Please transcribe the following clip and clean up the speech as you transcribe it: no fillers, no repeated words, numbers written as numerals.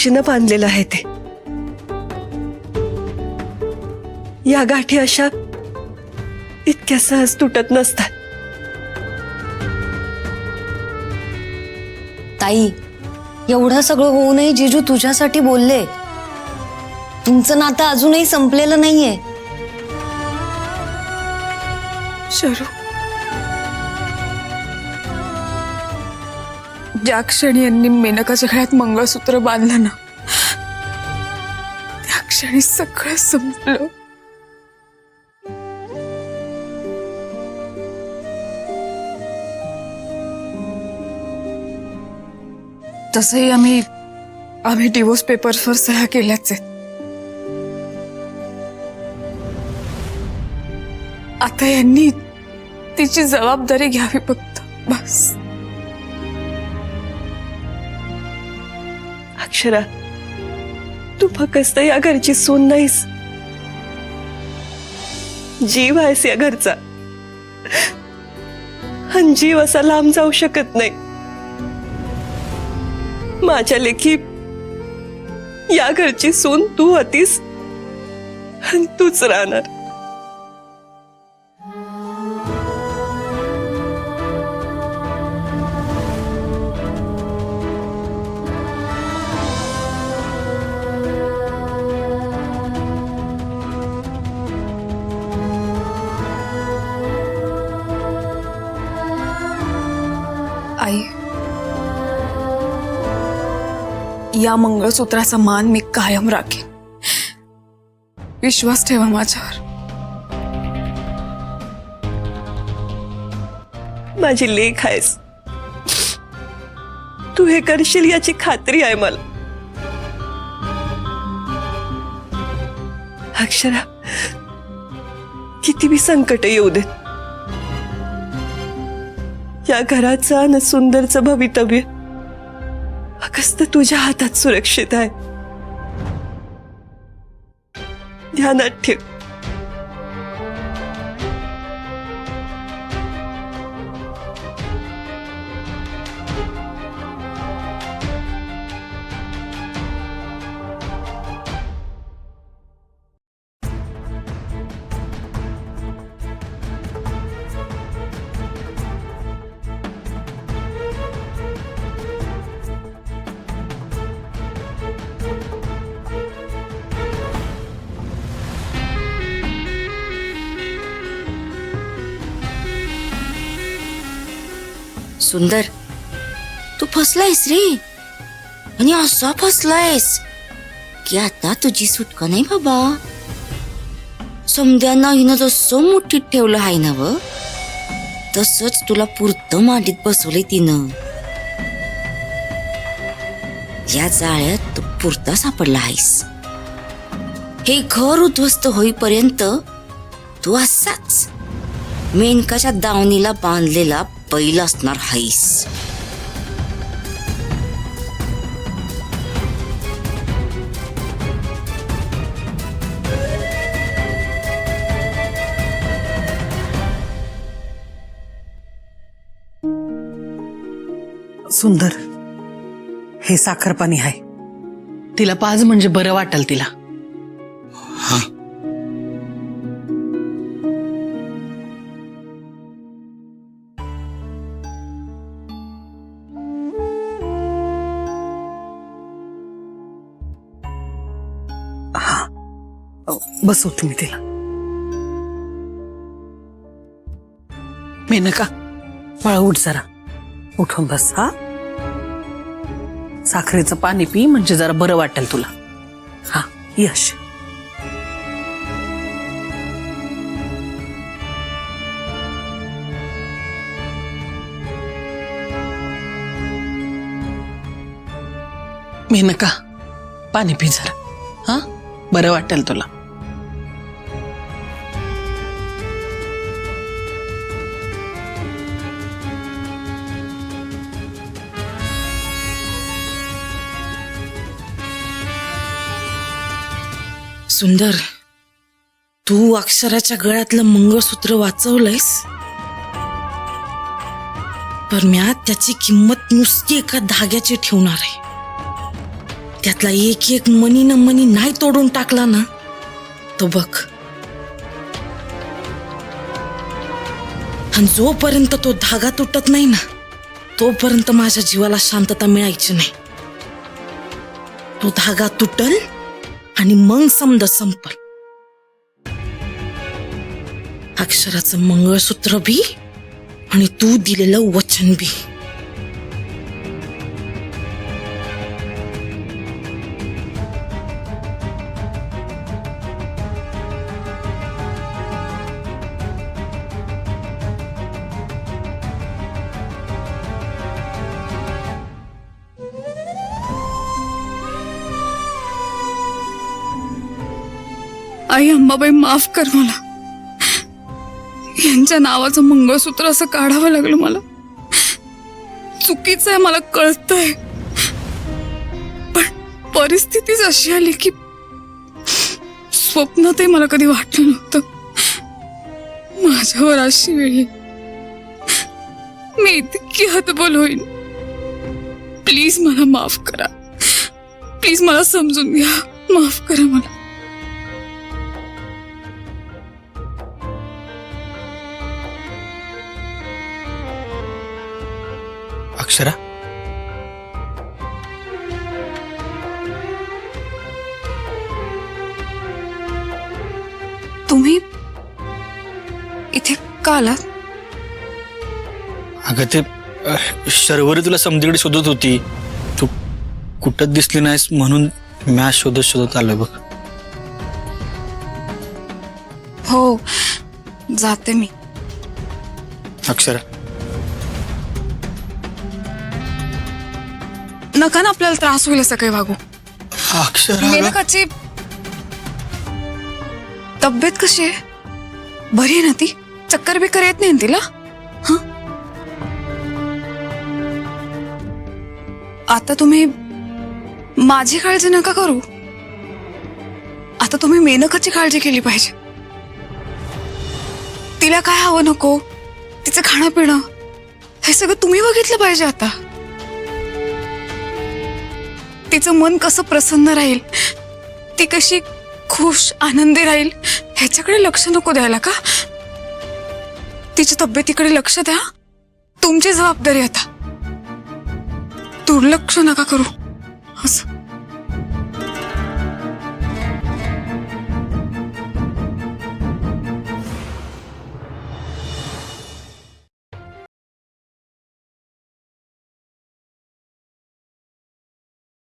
साक्षीनं बांधलेलं आहे ते. या गाठी अशा इतक्या सहज तुटत नसतात. ताई, एवढं सगळं होऊनही जिजू तुझ्यासाठी बोलले. तुमचं नातं अजूनही संपलेलं नाहीये. शरू, ज्या क्षणी यांनी मेनकाच्या गळ्यात मंगळसूत्र बांधलं ना, त्या क्षणी सगळं संपलं. तसंही आम्ही डिवोर्स पेपर्सवर सह्या केल्याच आहेत. आता यांनी तिची जबाबदारी घ्यावी फक्त, बस. अक्षरा, तू फक्त या घरची सून नाहीस, जीव आहेस या घरचा. आणि जीव असा लांब जाऊ शकत नाही. माझ्या लेखी या घरची सून तू होतीस आणि तूच राहणार. आई, या मंगळसूत्राचा मान मी कायम राखेन. विश्वास ठेवा माझ्यावर. माझी लेक आहेस, तू हे करशील याची खात्री आहे मला. अक्षरा, किती बी संकट येऊ देत, या घराचं आणि सुंदरचं भवितव्य फक्त तुझ्या हातात सुरक्षित आहे. ध्यानात ठेव. सुंदर, तू फसलायस रे. आणि असा फसलायस की आता तुझी सुटका नाही बाबा. समद्यांना हिनं जसं मुठीत ठेवलं आहे ना व, तसंच तुला पुरतं मांडीत बसवलंय तिनं. या जाळ्यात तू पुरता सापडला आहेस. हे घर उद्ध्वस्त होईपर्यंत तू असाच मेनकाच्या दावणीला बांधलेला बैल असणार आहेस. सुंदर, हे साखर पाणी आहे, तिला पाज म्हणजे बरं वाटेल तिला. बसवते मी तिला. मेनका, बाळा उठ जरा, उठून बस. हा, साखरेचं पाणी पी म्हणजे जरा बरं वाटेल तुला. हा, यश. मेनका, पाणी पी जरा. हा, बरं वाटेल तुला. सुंदर, तू अक्षराच्या गळ्यातलं मंगळसूत्र वाचवलंयस, पण म्या त्याची किंमत नुसती एका धाग्याची ठेवणार आहे. त्यातला एक एक मनी न मनी नाही तोडून टाकला ना तो बघ. आणि जोपर्यंत तो धागा तुटत नाही ना तोपर्यंत माझ्या जीवाला शांतता मिळायची नाही. तो धागा तुटल आणि मग समज संपल. अक्षराचं मंगळसूत्र बी आणि तू दिलेलं वचन बी. आई अंबाबाई माफ कर मला. यांच्या नावाचं मंगळसूत्र असं काढावं लागलं मला. चुकीचं आहे मला कळतंय, पण परिस्थितीच अशी आली की स्वप्नातही मला कधी वाटलं नव्हतं माझ्यावर अशी वेळ येईल. मी इतकी हतबल होईन. प्लीज मला माफ करा. प्लीज मला समजून घ्या. माफ करा मला. अक्षरा, तुम्ही इथे का आलात? अगं ते शर्वरी तुला समधीकडे शोधत होती. तू कुठं दिसली नाहीस म्हणून मॅच शोधत आलोय बघ. हो, जाते मी. अक्षरा, नका ना आपल्याला त्रास होईल असं काही वागू. अक्षरा मेनकाची तब्येत कशी आहे? बरी आहे ना ती? चक्कर बिक्कर येत नाही ना तिला? हं? आता तुम्ही माझी काळजी नका करू. आता तुम्ही मेनकाची काळजी केली पाहिजे. तिला काय हवं नको, तिचं खाणं पिणं हे सगळं तुम्ही बघितलं पाहिजे. आता तिचं मन कसं प्रसन्न राहील, ती कशी खुश आनंदी राहील ह्याच्याकडे लक्ष नको द्यायला का? तिच्या तब्येतीकडे लक्ष द्या. तुमची जबाबदारी आता. दुर्लक्ष नका करू असं.